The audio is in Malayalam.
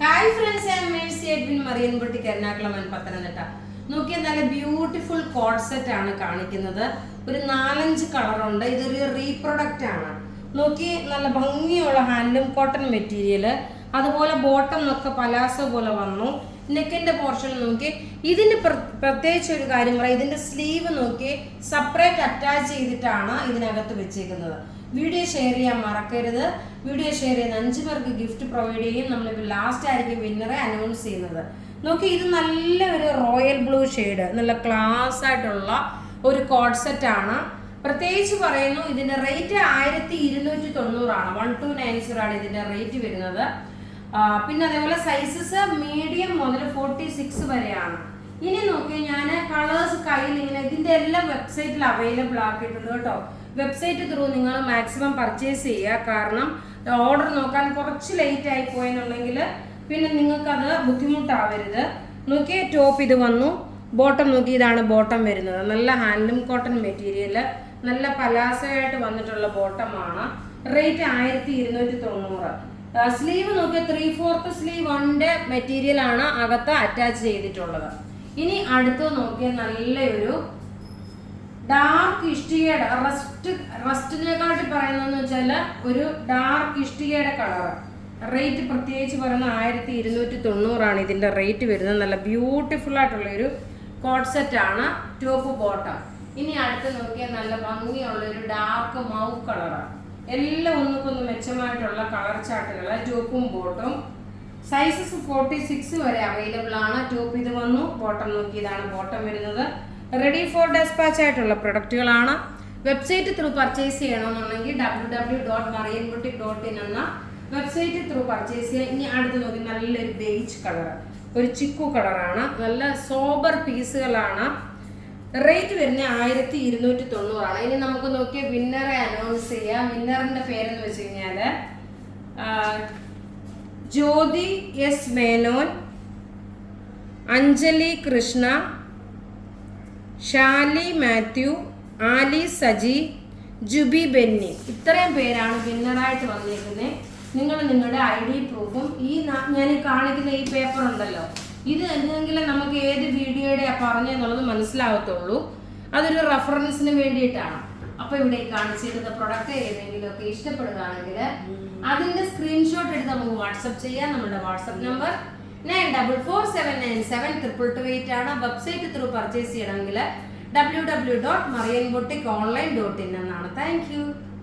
Hi friends, I am Mercy Edwin Marian boutique Ernakulam and Pathanamthitta. നോക്കിയാൽ നല്ല ബ്യൂട്ടിഫുൾ കോഡ് സെറ്റ് ആണ് കാണിക്കുന്നത്. ഒരു 4-5 കളറുണ്ട്. ഇതൊരു റീപ്രൊഡക്റ്റ് ആണ്. നോക്കി, നല്ല ഭംഗിയുള്ള ഹാൻഡ്ലൂം കോട്ടൺ മെറ്റീരിയൽ. അതുപോലെ ബോട്ടം ഒക്കെ പലാസോ പോലെ വന്നു. നെക്കിന്റെ പോർഷൻ നോക്കി. ഇതിന് പ്രത്യേകിച്ച് ഒരു കാര്യം പറയാം, ഇതിന്റെ സ്ലീവ് നോക്കി സെപ്പറേറ്റ് അറ്റാച്ച് ചെയ്തിട്ടാണ് ഇതിനകത്ത് വെച്ചേക്കുന്നത്. വീഡിയോ ഷെയർ ചെയ്യാൻ മറക്കരുത്. വീഡിയോ ഷെയർ ചെയ്യുന്ന 5 പേർക്ക് ഗിഫ്റ്റ് പ്രൊവൈഡ് ചെയ്യും. നമ്മളിപ്പോൾ ലാസ്റ്റ് ആയിരിക്കും വിന്നറെ അനൗൺസ് ചെയ്യുന്നത്. നോക്കി, ഇത് നല്ല ഒരു റോയൽ ബ്ലൂ ഷെയ്ഡ്, നല്ല ക്ലാസ് ആയിട്ടുള്ള ഒരു കോഡ് സെറ്റ് ആണ്. പ്രത്യേകിച്ച് പറയുന്നു, ഇതിന്റെ റേറ്റ് 1290 ആണ്. 1290 ആണ് ഇതിന്റെ റേറ്റ് വരുന്നത്. പിന്നെ അതേപോലെ സൈസസ് മീഡിയം മുതൽ 46 വരെയാണ്. ഇനി നോക്കി, ഞാൻ കളേഴ്സ് കയ്യിൽ ഇങ്ങനെ ഇതിന്റെ എല്ലാം വെബ്സൈറ്റിൽ അവൈലബിൾ ആക്കിയിട്ടുണ്ട് കേട്ടോ. വെബ്സൈറ്റ് ത്രൂ നിങ്ങൾ മാക്സിമം പർച്ചേസ് ചെയ്യുക. കാരണം ഓർഡർ നോക്കാൻ കുറച്ച് ലേറ്റ് ആയി പോയെന്നുണ്ടെങ്കിൽ പിന്നെ നിങ്ങൾക്കത് ബുദ്ധിമുട്ടാവരുത്. നോക്കി, ടോപ്പ് ഇത് വന്നു. ബോട്ടം നോക്കി, ഇതാണ് ബോട്ടം വരുന്നത്. നല്ല ഹാൻഡ്ലൂം കോട്ടൺ മെറ്റീരിയൽ, നല്ല പലാസയായിട്ട് വന്നിട്ടുള്ള ബോട്ടമാണ്. റേറ്റ് 1290. സ്ലീവ് നോക്കിയാൽ 3/4 സ്ലീവ് ഉണ്ട് മെറ്റീരിയൽ ആണ് അകത്ത് അറ്റാച്ച് ചെയ്തിട്ടുള്ളത്. ഇനി അടുത്ത് നോക്കിയാൽ നല്ലൊരു ഡാർക്ക് ഇഷ്ടികയുടെ റസ്റ്റിനെക്കാട്ടി പറയുന്നതെന്ന് വെച്ചാൽ ഒരു ഡാർക്ക് ഇഷ്ടികയുടെ കളർ. റേറ്റ് പ്രത്യേകിച്ച് പറയുന്നത് 1290 ആണ് ഇതിന്റെ റേറ്റ് വരുന്നത്. നല്ല ബ്യൂട്ടിഫുൾ ആയിട്ടുള്ള ഒരു കോഡ് സെറ്റ് ആണ്, ടോപ്പ് ബോട്ടം. ഇനി അടുത്ത് നോക്കിയാൽ നല്ല ഭംഗിയുള്ള ഒരു ഡാർക്ക് മൗ കളറാണ്. എല്ലാം ഒന്നുകൊന്ന് മെച്ചമായിട്ടുള്ള കളർ ചാർട്ടുകൾ, ടോപ്പും ബോട്ടും. സൈസസ് 46 വരെ അവൈലബിൾ ആണ്. ടോപ്പ് ഇത് വന്നു. ബോട്ടം നോക്കി, ഇതാണ് ബോട്ടം വരുന്നത്. റെഡി ഫോർ ഡെസ്പാച്ച് ആയിട്ടുള്ള പ്രൊഡക്റ്റുകളാണ്. വെബ്സൈറ്റ് ത്രൂ പർച്ചേസ് ചെയ്യണമെന്നുണ്ടെങ്കിൽ www.marianboutique.in എന്ന വെബ്സൈറ്റ് ത്രൂ പർച്ചേസ് ചെയ്യുക. ഇനി അടുത്ത് നോക്കി, നല്ലൊരു ബേജ് കളർ, ഒരു ചിക്കു കളറാണ്. നല്ല സോബർ പീസുകളാണ്. റേറ്റ് വരുന്നത് 1290 ആണ്. ഇനി നമുക്ക് നോക്കിയ വിന്നറെ അനൗൺസ് ചെയ്യാം. വിന്നറിന്റെ പേരെന്ന് വെച്ച് കഴിഞ്ഞാല് ജ്യോതി എസ് മേനോൻ, അഞ്ജലി കൃഷ്ണ, ഷാലി മാത്യു, ആലി സജി, ജുബി ബെന്നി. ഇത്രയും പേരാണ് വിന്നറായിട്ട് വന്നിരിക്കുന്നത്. നിങ്ങൾ നിങ്ങളുടെ ID പ്രൂഫും ഞാൻ കാണിക്കുന്ന ഈ പേപ്പർ ഉണ്ടല്ലോ, ഇത് എന്തെങ്കിലും നമുക്ക് ഏത് വീഡിയോയുടെ പറഞ്ഞെന്നുള്ളത് മനസ്സിലാവത്തുള്ളൂ. അതൊരു റെഫറൻസിന് വേണ്ടിയിട്ടാണ്. അപ്പൊ ഇവിടെ കാണിച്ചിരുന്ന പ്രൊഡക്റ്റ് ഏതെങ്കിലും ഒക്കെ ഇഷ്ടപ്പെടുകയാണെങ്കിൽ അതിന്റെ സ്ക്രീൻഷോട്ട് എടുത്ത് നമുക്ക് വാട്സപ്പ് ചെയ്യാം. നമ്മുടെ വാട്സപ്പ് നമ്പർ 9447972228 ആണ്. വെബ്സൈറ്റ് ത്രൂ പർച്ചേസ് ചെയ്യണമെങ്കിൽ www.marianboutique.online.in എന്നാണ്. Thank you.